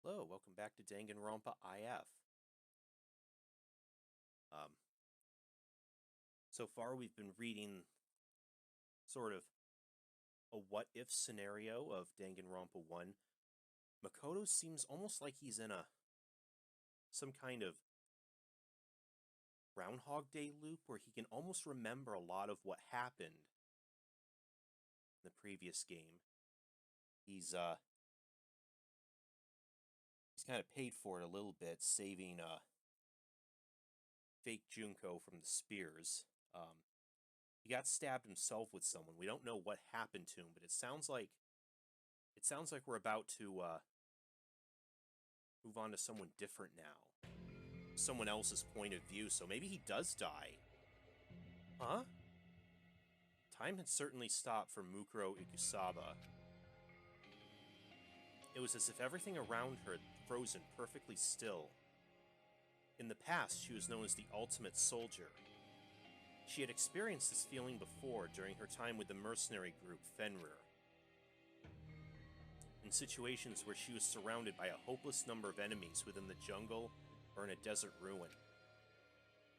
Hello, welcome back to Danganronpa IF. Um, so far we've been reading sort of a what-if scenario of Danganronpa 1. Makoto seems almost like he's in some kind of Groundhog Day loop where he can almost remember a lot of what happened in the previous game. He's kind of paid for it a little bit, saving fake Junko from the spears. He got stabbed himself with someone. We don't know what happened to him, but it sounds like we're about to move on to someone different now. Someone else's point of view, so maybe he does die. Huh? Time had certainly stopped for Mukuro Ikusaba. It was as if everything around her had frozen perfectly still. In the past, she was known as the ultimate soldier. She had experienced this feeling before during her time with the mercenary group Fenrir. In situations where she was surrounded by a hopeless number of enemies within the jungle or in a desert ruin.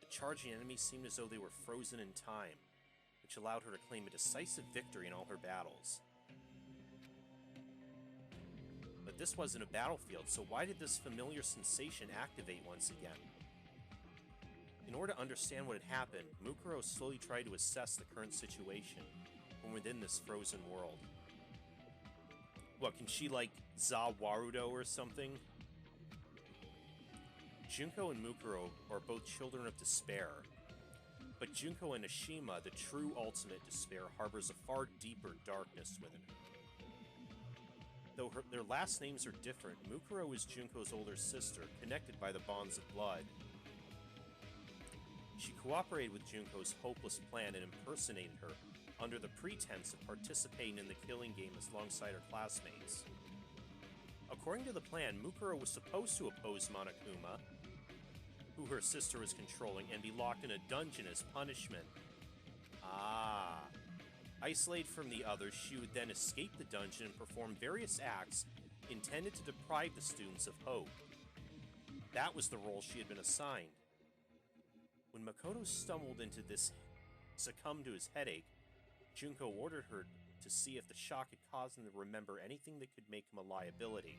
The charging enemies seemed as though they were frozen in time, which allowed her to claim a decisive victory in all her battles. But this wasn't a battlefield, so why did this familiar sensation activate once again? In order to understand what had happened, Mukuro slowly tried to assess the current situation from within this frozen world. What, can she, like, Zawarudo or something? Junko and Mukuro are both children of despair, but Junko and Ashima, the true ultimate despair, harbors a far deeper darkness within her. Though their last names are different, Mukuro is Junko's older sister, connected by the bonds of blood. She cooperated with Junko's hopeless plan and impersonated her under the pretense of participating in the killing game alongside her classmates. According to the plan, Mukuro was supposed to oppose Monokuma, who her sister was controlling, and be locked in a dungeon as punishment. Ah. Isolated from the others, she would then escape the dungeon and perform various acts intended to deprive the students of hope. That was the role she had been assigned. When Makoto succumbed to his headache, Junko ordered her to see if the shock had caused him to remember anything that could make him a liability.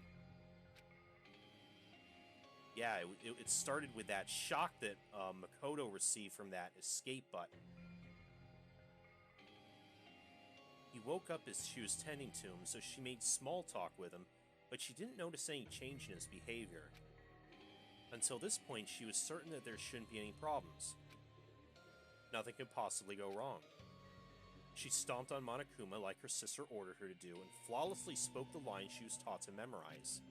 Yeah, it started with that shock that Makoto received from that escape button. He woke up as she was tending to him, so she made small talk with him, but she didn't notice any change in his behavior. Until this point, she was certain that there shouldn't be any problems. Nothing could possibly go wrong. She stomped on Monokuma like her sister ordered her to do, and flawlessly spoke the lines she was taught to memorize.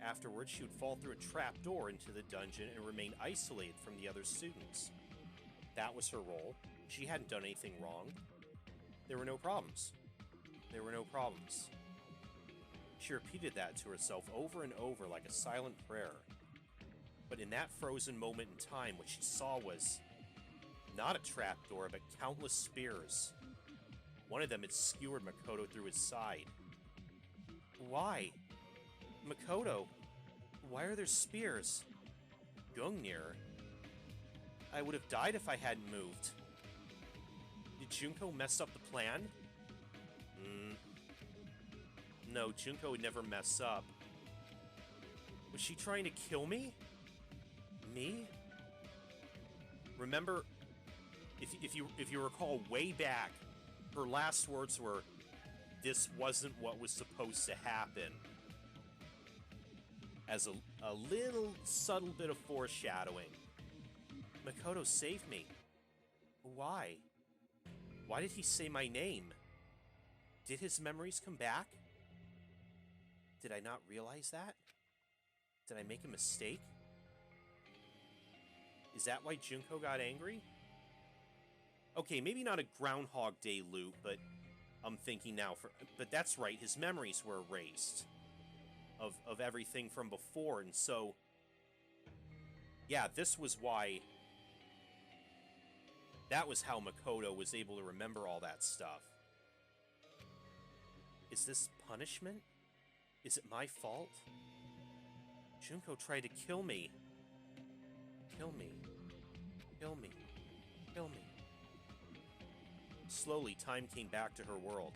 Afterwards, she would fall through a trap door into the dungeon and remain isolated from the other students. That was her role. She hadn't done anything wrong. There were no problems. There were no problems. She repeated that to herself over and over like a silent prayer. But in that frozen moment in time, what she saw was not a trapdoor, but countless spears. One of them had skewered Makoto through his side. Why? Makoto, why are there spears? Gungnir? I would have died if I hadn't moved. Did Junko mess up the plan? No, Junko would never mess up. Was she trying to kill me? Me? Remember, if you recall way back, her last words were, "This wasn't what was supposed to happen." As a little subtle bit of foreshadowing. Makoto saved me. Why? Why did he say my name? Did his memories come back? Did I not realize that? Did I make a mistake? Is that why Junko got angry? Okay, maybe not a Groundhog Day loop, but I'm thinking now but that's right, his memories were erased of everything from before, and so yeah, this was why. That was how Makoto was able to remember all that stuff. Is this punishment? Is it my fault? Junko tried to kill me. Kill me. Kill me. Kill me. Slowly, time came back to her world.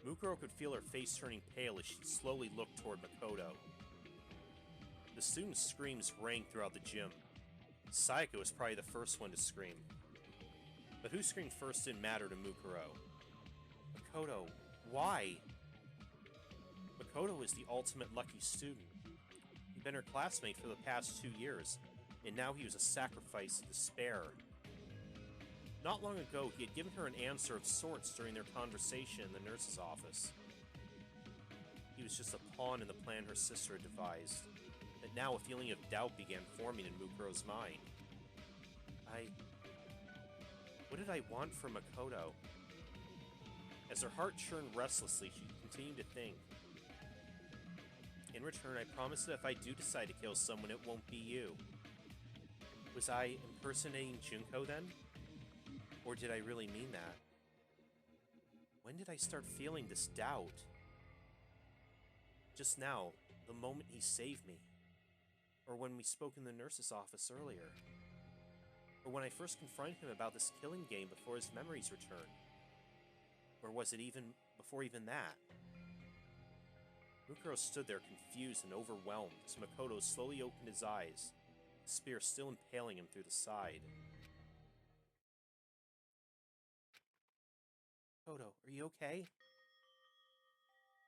Mukuro could feel her face turning pale as she slowly looked toward Makoto. The students' screams rang throughout the gym. Sayaka was probably the first one to scream. But who screamed first didn't matter to Mukuro. Makoto, why? Makoto was the ultimate lucky student. He'd been her classmate for the past 2 years, and now he was a sacrifice to despair. Not long ago, he had given her an answer of sorts during their conversation in the nurse's office. He was just a pawn in the plan her sister had devised, but now a feeling of doubt began forming in Mukuro's mind. What did I want from Makoto? As her heart churned restlessly, she continued to think. In return, I promise that if I do decide to kill someone, it won't be you. Was I impersonating Junko then? Or did I really mean that? When did I start feeling this doubt? Just now, the moment he saved me. Or when we spoke in the nurse's office earlier. Or when I first confronted him about this killing game before his memories returned. Or was it even before even that? Mukuro stood there confused and overwhelmed as Makoto slowly opened his eyes, the spear still impaling him through the side. Makoto, are you okay?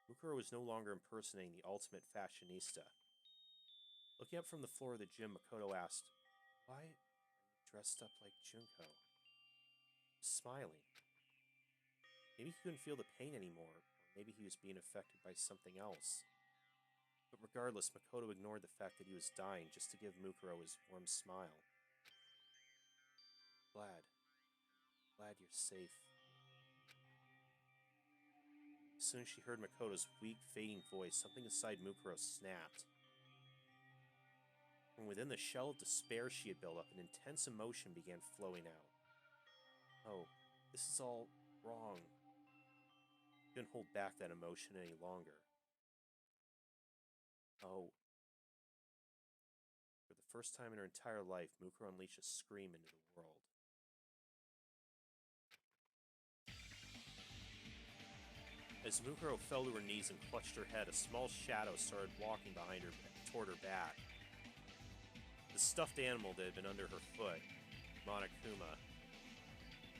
Mukuro was no longer impersonating the ultimate fashionista. Looking up from the floor of the gym, Makoto asked, "Why are you dressed up like Junko?" Smiling. Maybe he couldn't feel the pain anymore, or maybe he was being affected by something else. But regardless, Makoto ignored the fact that he was dying just to give Mukuro his warm smile. Glad you're safe. As soon as she heard Makoto's weak, fading voice, something inside Mukuro snapped. From within the shell of despair she had built up, an intense emotion began flowing out. Oh, this is all wrong. She couldn't hold back that emotion any longer. Oh. For the first time in her entire life, Mukuro unleashed a scream into the world. As Mukuro fell to her knees and clutched her head, a small shadow started walking behind her toward her back. The stuffed animal that had been under her foot, Monokuma.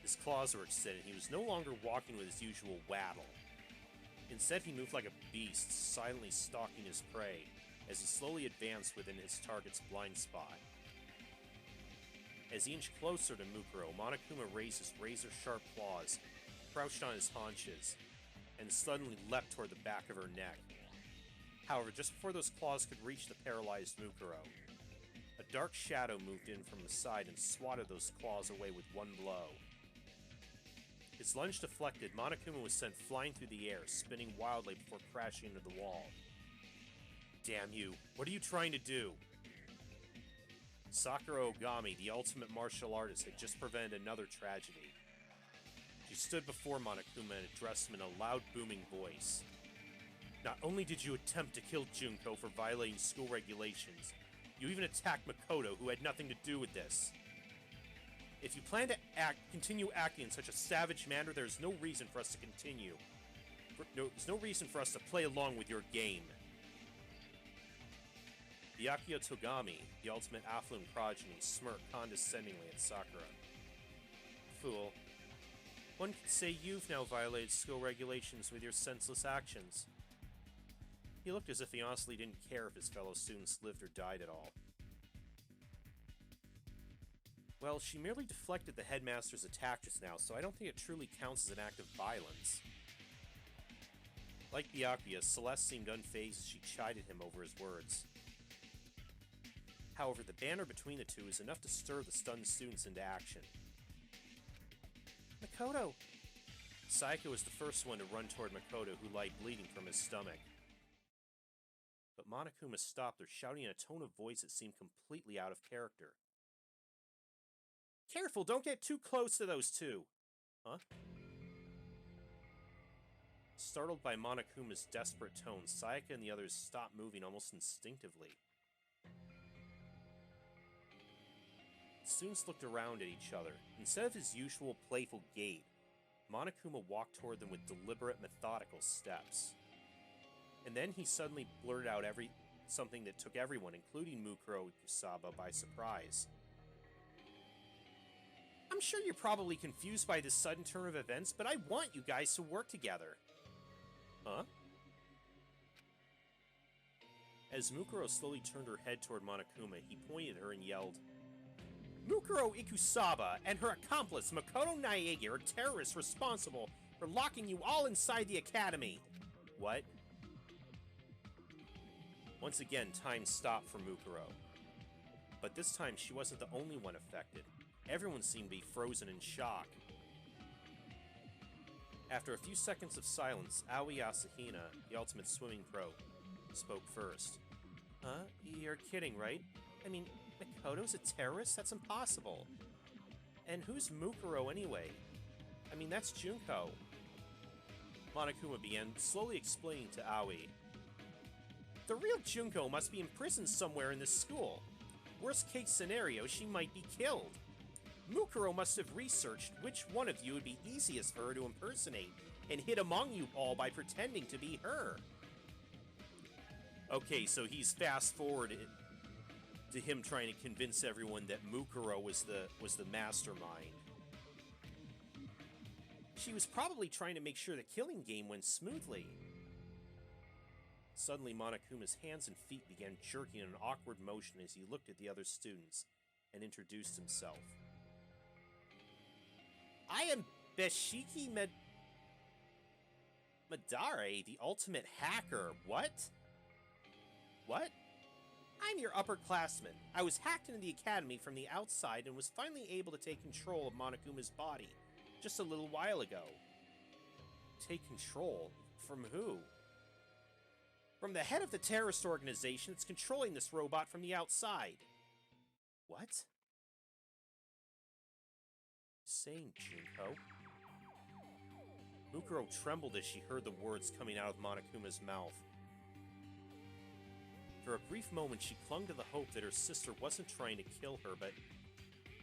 His claws were extended. He was no longer walking with his usual waddle. Instead, he moved like a beast, silently stalking his prey, as he slowly advanced within his target's blind spot. As he inched closer to Mukuro, Monokuma raised his razor-sharp claws, crouched on his haunches, and suddenly leapt toward the back of her neck. However, just before those claws could reach the paralyzed Mukuro, a dark shadow moved in from the side and swatted those claws away with one blow. His lunge deflected, Monokuma was sent flying through the air, spinning wildly before crashing into the wall. Damn you, what are you trying to do? Sakura Ogami, the ultimate martial artist, had just prevented another tragedy. She stood before Monokuma and addressed him in a loud, booming voice. Not only did you attempt to kill Junko for violating school regulations, you even attacked Makoto, who had nothing to do with this. If you plan to continue acting in such a savage manner, there's no reason for us to continue. There's no reason for us to play along with your game. Byakuya Togami, the ultimate affluent progeny, smirked condescendingly at Sakura. Fool. One could say you've now violated school regulations with your senseless actions. He looked as if he honestly didn't care if his fellow students lived or died at all. Well, she merely deflected the headmaster's attack just now, so I don't think it truly counts as an act of violence. Like Byakuya, Celeste seemed unfazed as she chided him over his words. However, the banter between the two is enough to stir the stunned students into action. Makoto! Sayaka was the first one to run toward Makoto, who lay bleeding from his stomach. But Monokuma stopped her, shouting in a tone of voice that seemed completely out of character. Careful, don't get too close to those two! Huh? Startled by Monokuma's desperate tone, Sayaka and the others stopped moving almost instinctively. The students looked around at each other. Instead of his usual playful gait, Monokuma walked toward them with deliberate, methodical steps. And then he suddenly blurted out something that took everyone, including Mukuro Ikusaba, by surprise. I'm sure you're probably confused by this sudden turn of events, but I want you guys to work together. Huh? As Mukuro slowly turned her head toward Monokuma, he pointed at her and yelled, Mukuro Ikusaba and her accomplice Makoto Naegi are terrorists responsible for locking you all inside the academy. What? Once again, time stopped for Mukuro. But this time, she wasn't the only one affected. Everyone seemed to be frozen in shock. After a few seconds of silence, Aoi Asahina, the ultimate swimming pro, spoke first. Huh? You're kidding, right? I mean, Makoto's a terrorist? That's impossible. And who's Mukuro anyway? I mean, that's Junko. Monokuma began slowly explaining to Aoi. The real Junko must be imprisoned somewhere in this school. Worst case scenario, she might be killed. Mukuro must have researched which one of you would be easiest for her to impersonate, and hid among you all by pretending to be her. Okay, so he's fast-forwarded to him trying to convince everyone that Mukuro was the mastermind. She was probably trying to make sure the killing game went smoothly. Suddenly, Monokuma's hands and feet began jerking in an awkward motion as he looked at the other students and introduced himself. I am Beshiki Madare, the ultimate hacker. What? What? I'm your upperclassman. I was hacked into the academy from the outside and was finally able to take control of Monokuma's body just a little while ago. Take control? From who? From the head of the terrorist organization that's controlling this robot from the outside. What? Saying, Junko? Mukuro trembled as she heard the words coming out of Monokuma's mouth. For a brief moment, she clung to the hope that her sister wasn't trying to kill her, but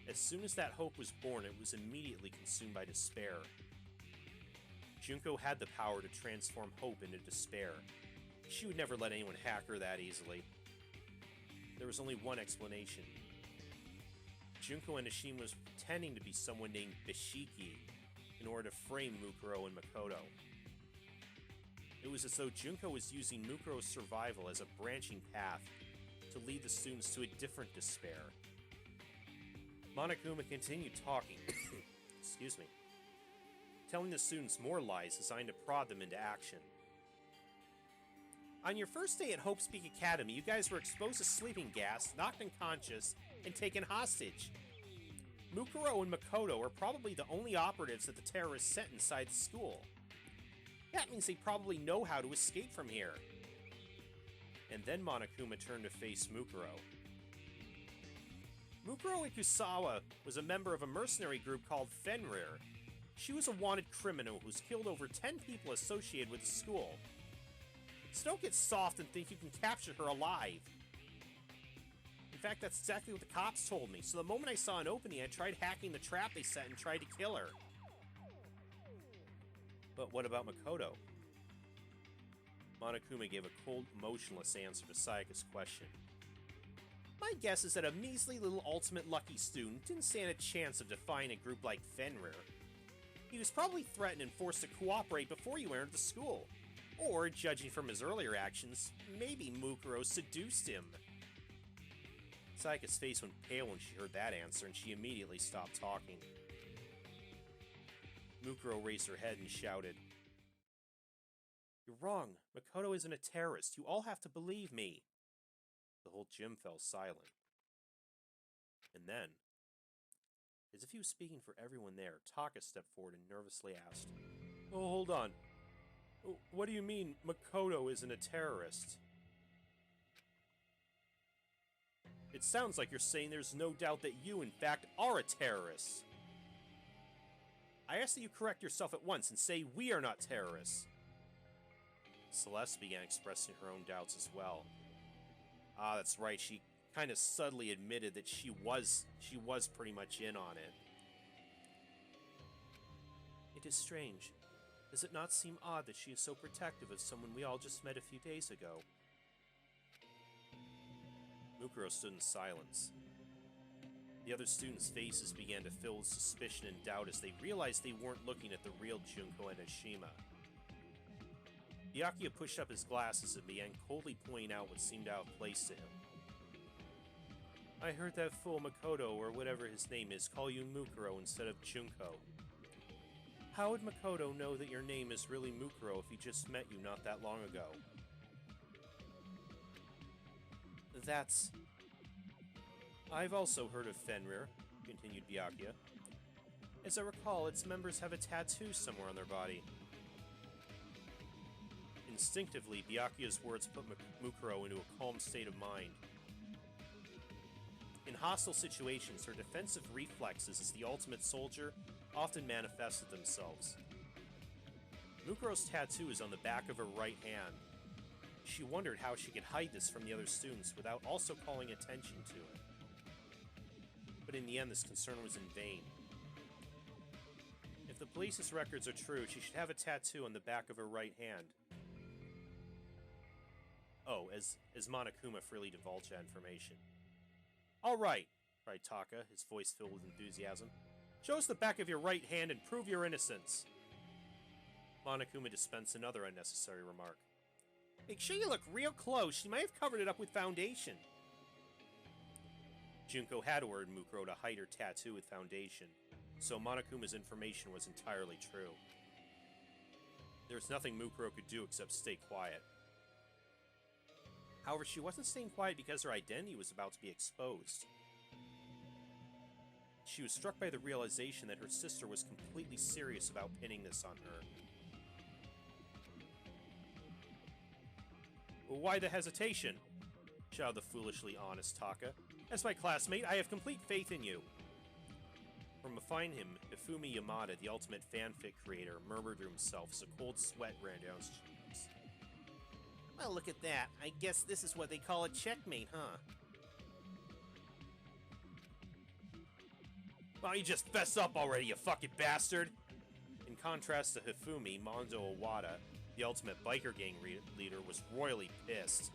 as soon as that hope was born, it was immediately consumed by despair. Junko had the power to transform hope into despair. She would never let anyone hack her that easily. There was only one explanation. Junko Enoshima was pretending to be someone named Beshiki in order to frame Mukuro and Makoto. It was as though Junko was using Mukuro's survival as a branching path to lead the students to a different despair. Monokuma continued talking, excuse me, telling the students more lies designed to prod them into action. On your first day at Hope Peak Academy, you guys were exposed to sleeping gas, knocked unconscious, and taken hostage. Mukuro and Makoto are probably the only operatives that the terrorists sent inside the school. That means they probably know how to escape from here. And then Monokuma turned to face Mukuro. Mukuro Ikusawa was a member of a mercenary group called Fenrir. She was a wanted criminal who's killed over 10 people associated with the school. So don't get soft and think you can capture her alive. In fact, that's exactly what the cops told me, so the moment I saw an opening, I tried hacking the trap they set and tried to kill her. But what about Makoto? Monokuma gave a cold, motionless answer to Sayaka's question. My guess is that a measly little ultimate lucky student didn't stand a chance of defying a group like Fenrir. He was probably threatened and forced to cooperate before you entered the school. Or, judging from his earlier actions, maybe Mukuro seduced him. Sayaka's face went pale when she heard that answer, and she immediately stopped talking. Mukuro raised her head and shouted, You're wrong. Makoto isn't a terrorist. You all have to believe me. The whole gym fell silent. And then, as if he was speaking for everyone there, Taka stepped forward and nervously asked, Oh, hold on. What do you mean, Makoto isn't a terrorist? It sounds like you're saying there's no doubt that you, in fact, are a terrorist. I ask that you correct yourself at once and say we are not terrorists. Celeste began expressing her own doubts as well. Ah, that's right, she kind of subtly admitted that she was pretty much in on it. It is strange. Does it not seem odd that she is so protective of someone we all just met a few days ago? Mukuro stood in silence. The other students' faces began to fill with suspicion and doubt as they realized they weren't looking at the real Junko and Ashima. Byakuya pushed up his glasses and began coldly pointing out what seemed out of place to him. I heard that fool Makoto, or whatever his name is, call you Mukuro instead of Junko. How would Makoto know that your name is really Mukuro if he just met you not that long ago? That's... I've also heard of Fenrir, continued Byakuya. As I recall, its members have a tattoo somewhere on their body. Instinctively, Byakuya's words put Mukuro into a calm state of mind. In hostile situations, her defensive reflexes as the ultimate soldier often manifested themselves. Mukuro's tattoo is on the back of her right hand. She wondered how she could hide this from the other students without also calling attention to it. But in the end, this concern was in vain. If the police's records are true, she should have a tattoo on the back of her right hand. Oh, as Monokuma freely divulged that information. All right, cried Taka, his voice filled with enthusiasm. Show us the back of your right hand and prove your innocence. Monokuma dispensed another unnecessary remark. Make sure you look real close. She might have covered it up with foundation. Junko had ordered Mukuro to hide her tattoo with foundation, so Monokuma's information was entirely true. There was nothing Mukuro could do except stay quiet. However, she wasn't staying quiet because her identity was about to be exposed. She was struck by the realization that her sister was completely serious about pinning this on her. Why the hesitation? Shouted the foolishly honest Taka. As my classmate, I have complete faith in you. From behind him, Hifumi Yamada, the ultimate fanfic creator, murmured to himself as a cold sweat ran down his cheeks. Well, look at that. I guess this is what they call a checkmate, huh? Why don't you just fess up already, you fucking bastard? In contrast to Hifumi, Mondo Owada, the ultimate biker gang leader, was royally pissed.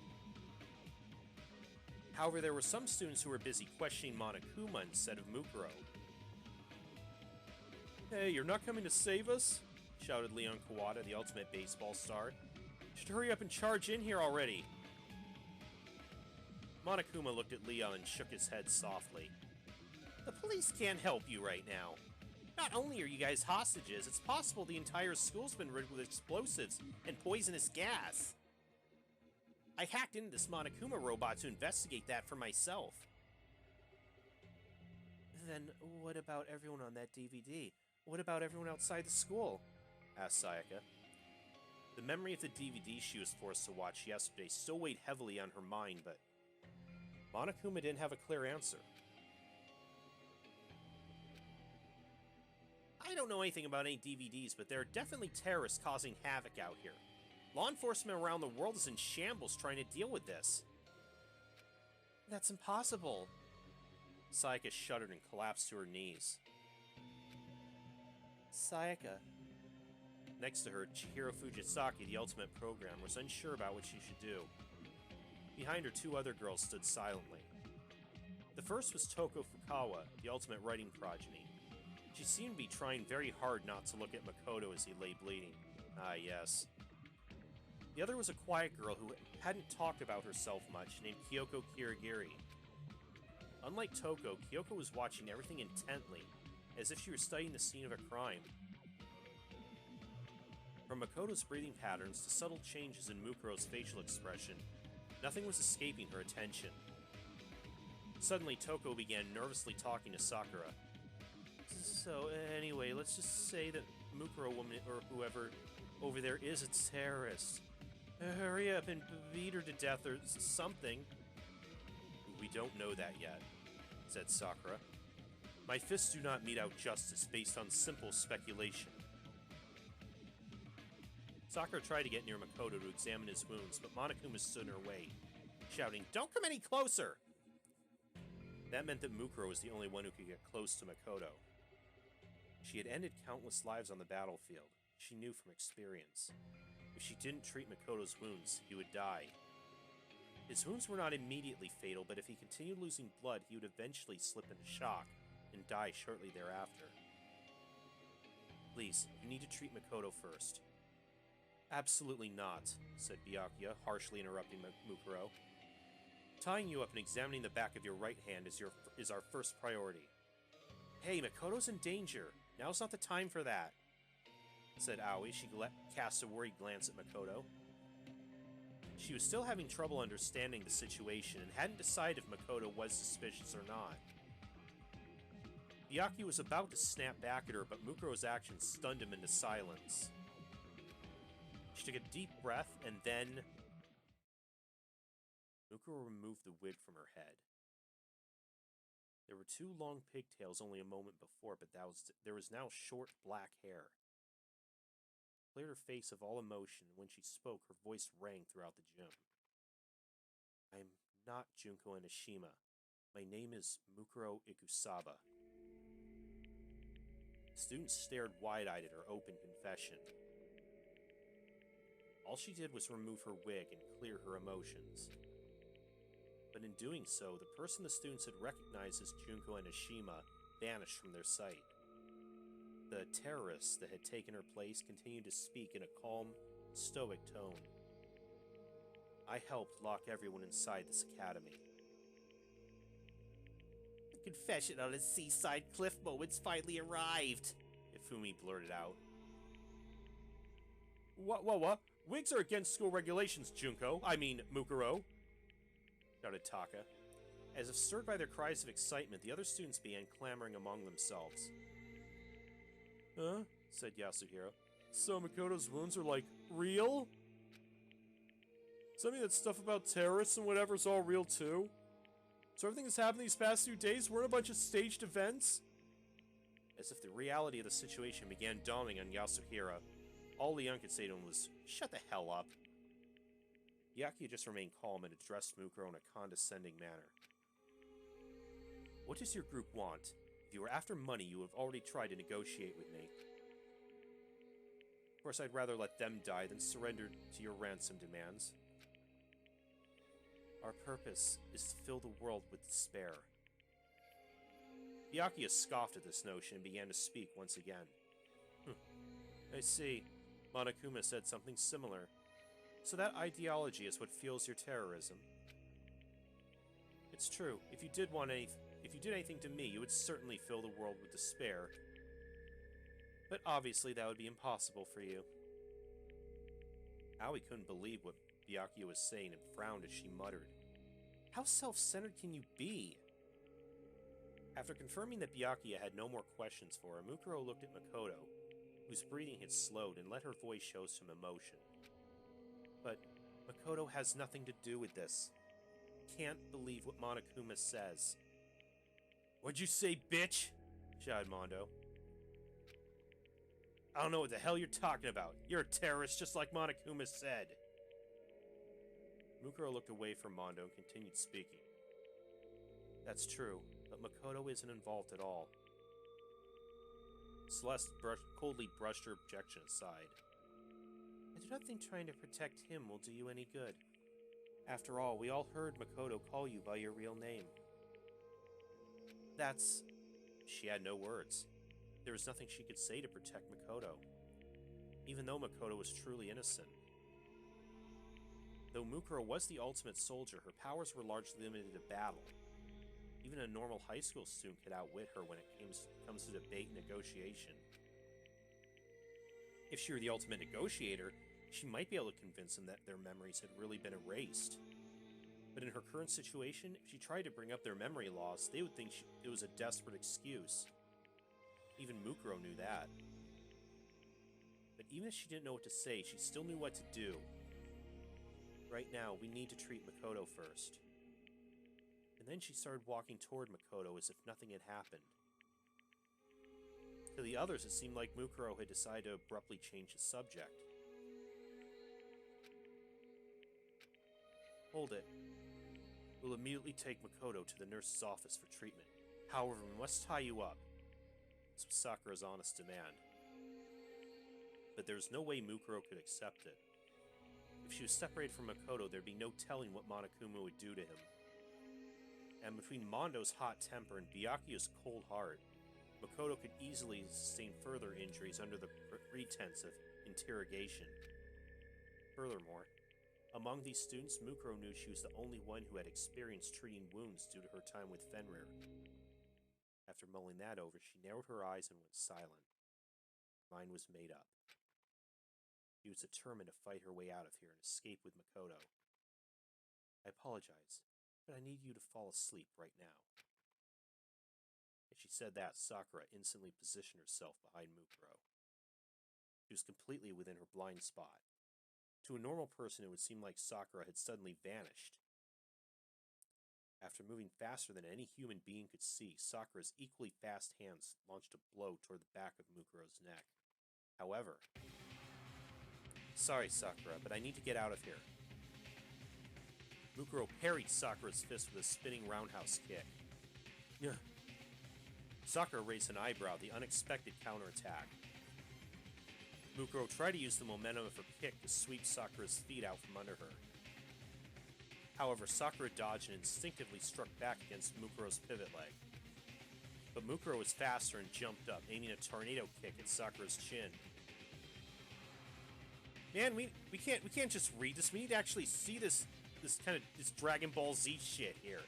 However, there were some students who were busy questioning Monokuma instead of Mukuro. Hey, you're not coming to save us? Shouted Leon Kawada, the ultimate baseball star. You should hurry up and charge in here already. Monokuma looked at Leon and shook his head softly. The police can't help you right now. Not only are you guys hostages, it's possible the entire school's been riddled with explosives and poisonous gas. I hacked into this Monokuma robot to investigate that for myself. Then what about everyone on that DVD? What about everyone outside the school? Asked Sayaka. The memory of the DVD she was forced to watch yesterday still weighed heavily on her mind, but Monokuma didn't have a clear answer. I don't know anything about any DVDs, but there are definitely terrorists causing havoc out here. Law enforcement around the world is in shambles trying to deal with this. That's impossible. Sayaka shuddered and collapsed to her knees. Sayaka. Next to her, Chihiro Fujisaki, the ultimate programmer, was unsure about what she should do. Behind her, two other girls stood silently. The first was Toko Fukawa, the ultimate writing progeny. She seemed to be trying very hard not to look at Makoto as he lay bleeding. Ah, yes. The other was a quiet girl who hadn't talked about herself much, named Kyoko Kirigiri. Unlike Toko, Kyoko was watching everything intently, as if she were studying the scene of a crime. From Makoto's breathing patterns to subtle changes in Mukuro's facial expression, nothing was escaping her attention. Suddenly, Toko began nervously talking to Sakura. So, anyway, let's just say that Mukuro woman, or whoever over there, is a terrorist. Hurry up and beat her to death or something. We don't know that yet, said Sakura. My fists do not mete out justice based on simple speculation. Sakura tried to get near Makoto to examine his wounds, but Monokuma stood in her way, shouting, "Don't come any closer!" That meant that Mukuro was the only one who could get close to Makoto. She had ended countless lives on the battlefield. She knew from experience. If she didn't treat Makoto's wounds, he would die. His wounds were not immediately fatal, but if he continued losing blood, he would eventually slip into shock and die shortly thereafter. "Please, you need to treat Makoto first." "Absolutely not," said Byakuya, harshly interrupting Mukuro. "Tying you up and examining the back of your right hand is our first priority." "Hey, Makoto's in danger. Now's not the time for that," said Aoi. She cast a worried glance at Makoto. She was still having trouble understanding the situation and hadn't decided if Makoto was suspicious or not. Byakuya was about to snap back at her, but Mukuro's actions stunned him into silence. She took a deep breath, and then Mukuro removed the wig from her head. There were two long pigtails only a moment before, but there was now short black hair. Cleared her face of all emotion, and when she spoke, her voice rang throughout the gym. "I'm not Junko Enoshima. My name is Mukuro Ikusaba." The student stared wide-eyed at her open confession. All she did was remove her wig and clear her emotions. But in doing so, the person the students had recognized as Junko Enoshima vanished from their sight. The terrorist that had taken her place continued to speak in a calm, stoic tone. "I helped lock everyone inside this academy." "The confession on a seaside cliff moment's finally arrived," Ifumi blurted out. What? Wigs are against school regulations, Mukuro," shouted Taka. As if stirred by their cries of excitement, the other students began clamoring among themselves. "Huh?" said Yasuhiro. "So Makoto's wounds are, like, real? Tell me that stuff about terrorists and whatever's all real, too? So everything that's happened these past few days weren't a bunch of staged events?" As if the reality of the situation began dawning on Yasuhiro, all Leon could say to him was, "Shut the hell up." Byakuya just remained calm and addressed Mukuro in a condescending manner. "What does your group want? If you were after money, you would have already tried to negotiate with me. Of course, I'd rather let them die than surrender to your ransom demands. Our purpose is to fill the world with despair." Byakuya scoffed at this notion and began to speak once again. "I see. Monokuma said something similar. So that ideology is what fuels your terrorism. It's true. If you did anything to me, you would certainly fill the world with despair. But obviously that would be impossible for you." Aoi couldn't believe what Byakuya was saying and frowned as she muttered, "How self-centered can you be?" After confirming that Byakuya had no more questions for her, Mukuro looked at Makoto, whose breathing had slowed, and let her voice show some emotion. "But Makoto has nothing to do with this. Can't believe what Monokuma says." "What'd you say, bitch?" shouted Mondo. "I don't know what the hell you're talking about. You're a terrorist just like Monokuma said." Mukuro looked away from Mondo and continued speaking. "That's true, but Makoto isn't involved at all." Celeste coldly brushed her objection aside. "I do not think trying to protect him will do you any good. After all, we all heard Makoto call you by your real name." "That's..." She had no words. There was nothing she could say to protect Makoto, even though Makoto was truly innocent. Though Mukuro was the ultimate soldier, her powers were largely limited to battle. Even a normal high school student could outwit her when it comes to debate and negotiation. If she were the ultimate negotiator, she might be able to convince them that their memories had really been erased. But in her current situation, if she tried to bring up their memory loss, they would think it was a desperate excuse. Even Mukuro knew that. But even if she didn't know what to say, she still knew what to do. Right now, we need to treat Makoto first. And then she started walking toward Makoto as if nothing had happened. To the others, it seemed like Mukuro had decided to abruptly change the subject. Hold it. We'll immediately take Makoto to the nurse's office for treatment. However, we must tie you up. This was Sakura's honest demand. But there's no way Mukuro could accept it. If she was separated from Makoto, there'd be no telling what Monokuma would do to him. And between Mondo's hot temper and Byakuya's cold heart, Makoto could easily sustain further injuries under the pretense of interrogation. Furthermore, among these students, Mukuro knew she was the only one who had experience treating wounds due to her time with Fenrir. After mulling that over, she narrowed her eyes and went silent. Her mind was made up. She was determined to fight her way out of here and escape with Makoto. I apologize, but I need you to fall asleep right now. As she said that, Sakura instantly positioned herself behind Mukuro. She was completely within her blind spot. To a normal person, it would seem like Sakura had suddenly vanished. After moving faster than any human being could see, Sakura's equally fast hands launched a blow toward the back of Mukuro's neck. However, sorry, Sakura, but I need to get out of here. Mukuro parried Sakura's fist with a spinning roundhouse kick. Sakura raised an eyebrow at the unexpected counterattack. Mukuro tried to use the momentum of her kick to sweep Sakura's feet out from under her. However, Sakura dodged and instinctively struck back against Mukuro's pivot leg. But Mukuro was faster and jumped up, aiming a tornado kick at Sakura's chin. Man, we can't just read this. We need to actually see this Dragon Ball Z shit here.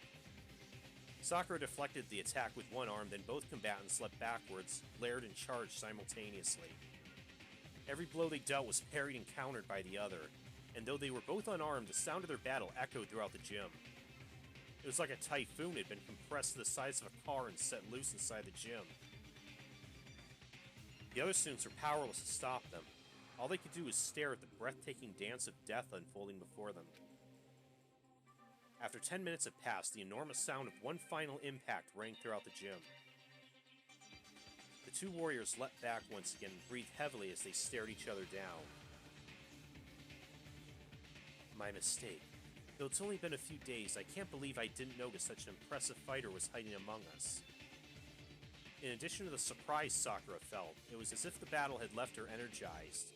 Sakura deflected the attack with one arm, then both combatants leapt backwards, glared and charged simultaneously. Every blow they dealt was parried and countered by the other, and though they were both unarmed, the sound of their battle echoed throughout the gym. It was like a typhoon had been compressed to the size of a car and set loose inside the gym. The other students were powerless to stop them. All they could do was stare at the breathtaking dance of death unfolding before them. After 10 minutes had passed, the enormous sound of one final impact rang throughout the gym. The two warriors leapt back once again and breathed heavily as they stared each other down. My mistake. Though it's only been a few days, I can't believe I didn't notice such an impressive fighter was hiding among us. In addition to the surprise Sakura felt, it was as if the battle had left her energized.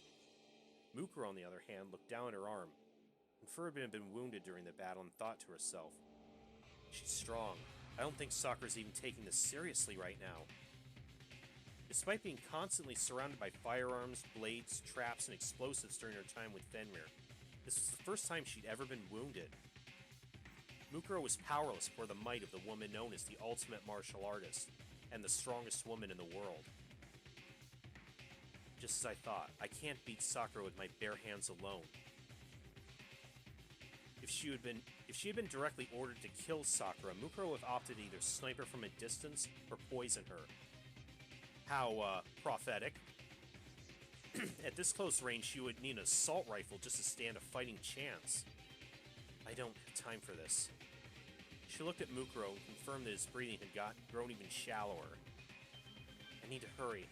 Mukuro, on the other hand, looked down at her arm. Inferred had been wounded during the battle and thought to herself, she's strong. I don't think Sakura's even taking this seriously right now. Despite being constantly surrounded by firearms, blades, traps, and explosives during her time with Fenrir, this was the first time she'd ever been wounded. Mukuro was powerless before the might of the woman known as the ultimate martial artist, and the strongest woman in the world. Just as I thought, I can't beat Sakura with my bare hands alone. If she had been directly ordered to kill Sakura, Mukuro would have opted to either snipe her from a distance or poison her. How, prophetic. At this close range, she would need an assault rifle just to stand a fighting chance. I don't have time for this. She looked at Mukuro and confirmed that his breathing had grown even shallower. I need to hurry.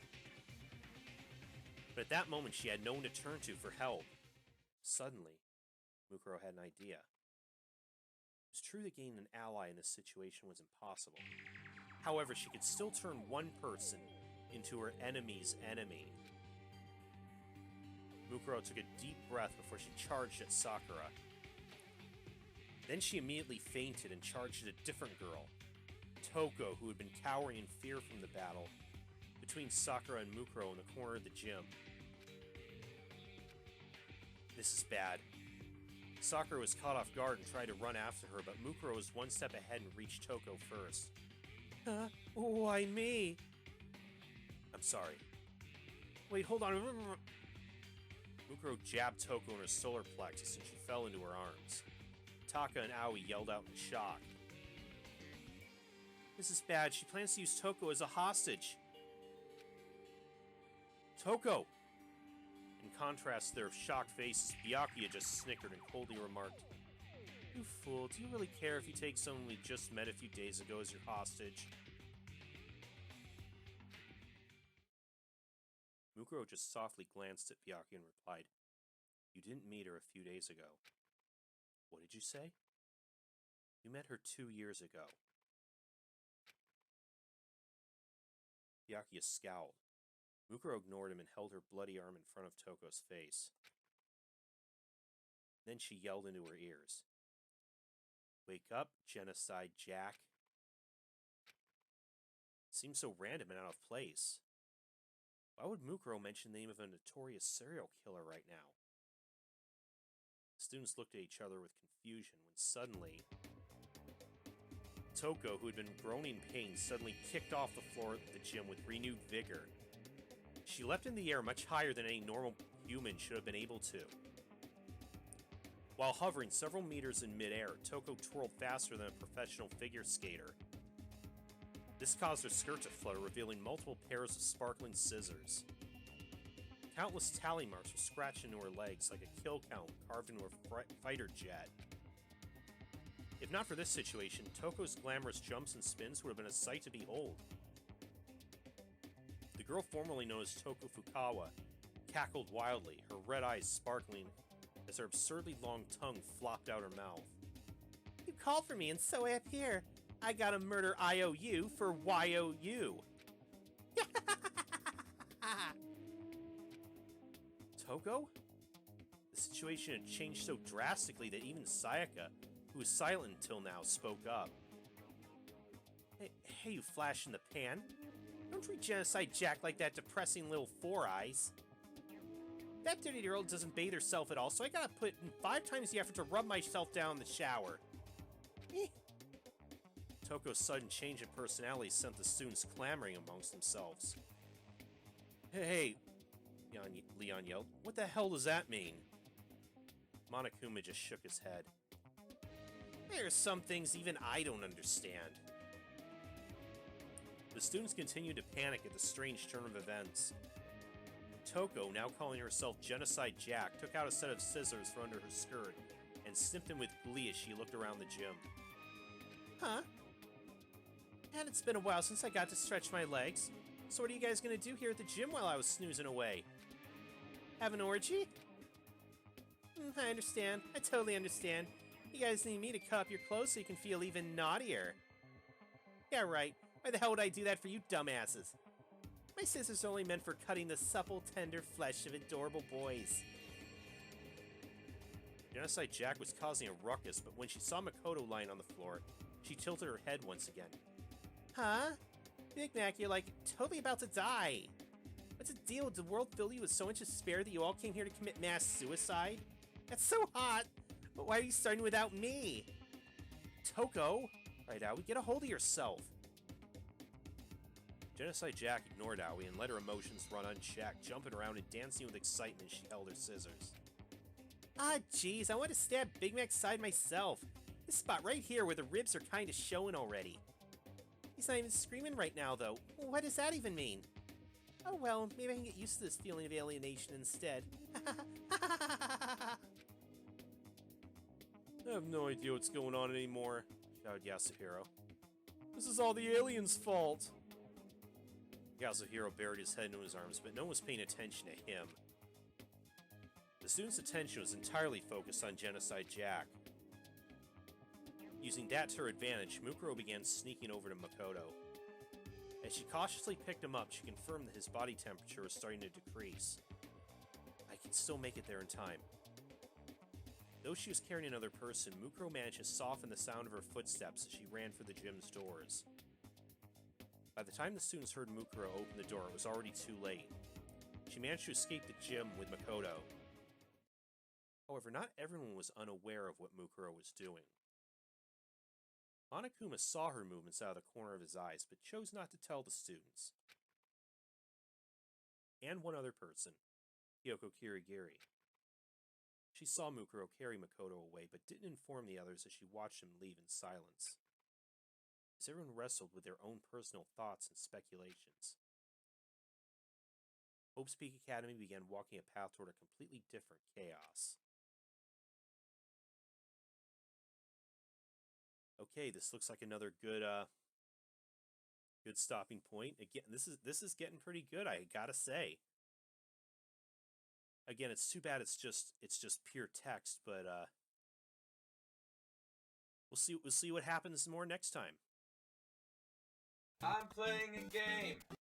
But at that moment, she had no one to turn to for help. Suddenly, Mukuro had an idea. It was true that gaining an ally in this situation was impossible. However, she could still turn one person into her enemy's enemy. Mukuro took a deep breath before she charged at Sakura. Then she immediately fainted and charged at a different girl, Toko, who had been cowering in fear from the battle, between Sakura and Mukuro in the corner of the gym. This is bad. Sakura was caught off guard and tried to run after her, but Mukuro was one step ahead and reached Toko first. Why me? I'm sorry. Wait, hold on. Mukuro jabbed Toko in her solar plexus and she fell into her arms. Taka and Aoi yelled out in shock. This is bad. She plans to use Toko as a hostage. Toko! In contrast to their shocked faces, Byakuya just snickered and coldly remarked, You fool, do you really care if you take someone we just met a few days ago as your hostage? Mukuro just softly glanced at Byakuya and replied, You didn't meet her a few days ago. What did you say? You met her 2 years ago. Byakuya scowled. Mukuro ignored him and held her bloody arm in front of Toko's face. Then she yelled into her ears. Wake up, Genocide Jack. It seems so random and out of place. Why would Mukuro mention the name of a notorious serial killer right now? The students looked at each other with confusion when suddenly Toko, who had been groaning in pain, suddenly kicked off the floor of the gym with renewed vigor. She leapt in the air much higher than any normal human should have been able to. While hovering several meters in midair, Toko twirled faster than a professional figure skater. This caused her skirt to flutter, revealing multiple pairs of sparkling scissors. Countless tally marks were scratched into her legs like a kill count carved into her fighter jet. If not for this situation, Toko's glamorous jumps and spins would have been a sight to behold. The girl formerly known as Toko Fukawa cackled wildly, her red eyes sparkling as her absurdly long tongue flopped out her mouth. You called for me, and so I appear. I gotta murder IOU for YOU. Toko? The situation had changed so drastically that even Sayaka, who was silent until now, spoke up. Hey, you flash in the pan. Don't treat Genocide Jack like that depressing little Four Eyes. That 30-year-old doesn't bathe herself at all, so I gotta put in 5 times the effort to rub myself down in the shower. Toko's sudden change in personality sent the students clamoring amongst themselves. Hey, Leon yelled. What the hell does that mean? Monokuma just shook his head. There are some things even I don't understand. The students continued to panic at the strange turn of events. Toko, now calling herself Genocide Jack, took out a set of scissors from under her skirt and sniffed them with glee as she looked around the gym. Huh? And it's been a while since I got to stretch my legs. So what are you guys gonna do here at the gym while I was snoozing away? Have an orgy? I understand. I totally understand. You guys need me to cut up your clothes so you can feel even naughtier. Yeah, right. Why the hell would I do that for you dumbasses? My scissors are only meant for cutting the supple, tender flesh of adorable boys. Genocide Jack was causing a ruckus, but when she saw Makoto lying on the floor, she tilted her head once again. Huh? Big Mac, you're like totally about to die. What's the deal? Did the world fill you with so much despair that you all came here to commit mass suicide? That's so hot! But why are you starting without me? Toko! Right, Aoi, get a hold of yourself. Genocide Jack ignored Aoi and let her emotions run unchecked, jumping around and dancing with excitement as she held her scissors. Ah, jeez, I want to stab Big Mac's side myself. This spot right here where the ribs are kinda showing already. He's not even screaming right now, though. What does that even mean? Oh well, maybe I can get used to this feeling of alienation instead. I have no idea what's going on anymore, shouted Yasuhiro. This is all the aliens' fault. Yasuhiro buried his head into his arms, but no one was paying attention to him. The students' attention was entirely focused on Genocide Jack. Using that to her advantage, Mukuro began sneaking over to Makoto. As she cautiously picked him up, she confirmed that his body temperature was starting to decrease. I can still make it there in time. Though she was carrying another person, Mukuro managed to soften the sound of her footsteps as she ran for the gym's doors. By the time the students heard Mukuro open the door, it was already too late. She managed to escape the gym with Makoto. However, not everyone was unaware of what Mukuro was doing. Monokuma saw her movements out of the corner of his eyes, but chose not to tell the students. And one other person, Kyoko Kirigiri. She saw Mukuro carry Makoto away, but didn't inform the others as she watched him leave in silence. As everyone wrestled with their own personal thoughts and speculations. Hope's Peak Academy began walking a path toward a completely different chaos. Okay, this looks like another good stopping point. Again, this is getting pretty good, I gotta say. Again, it's too bad it's just pure text, but We'll see what happens more next time. I'm playing a game.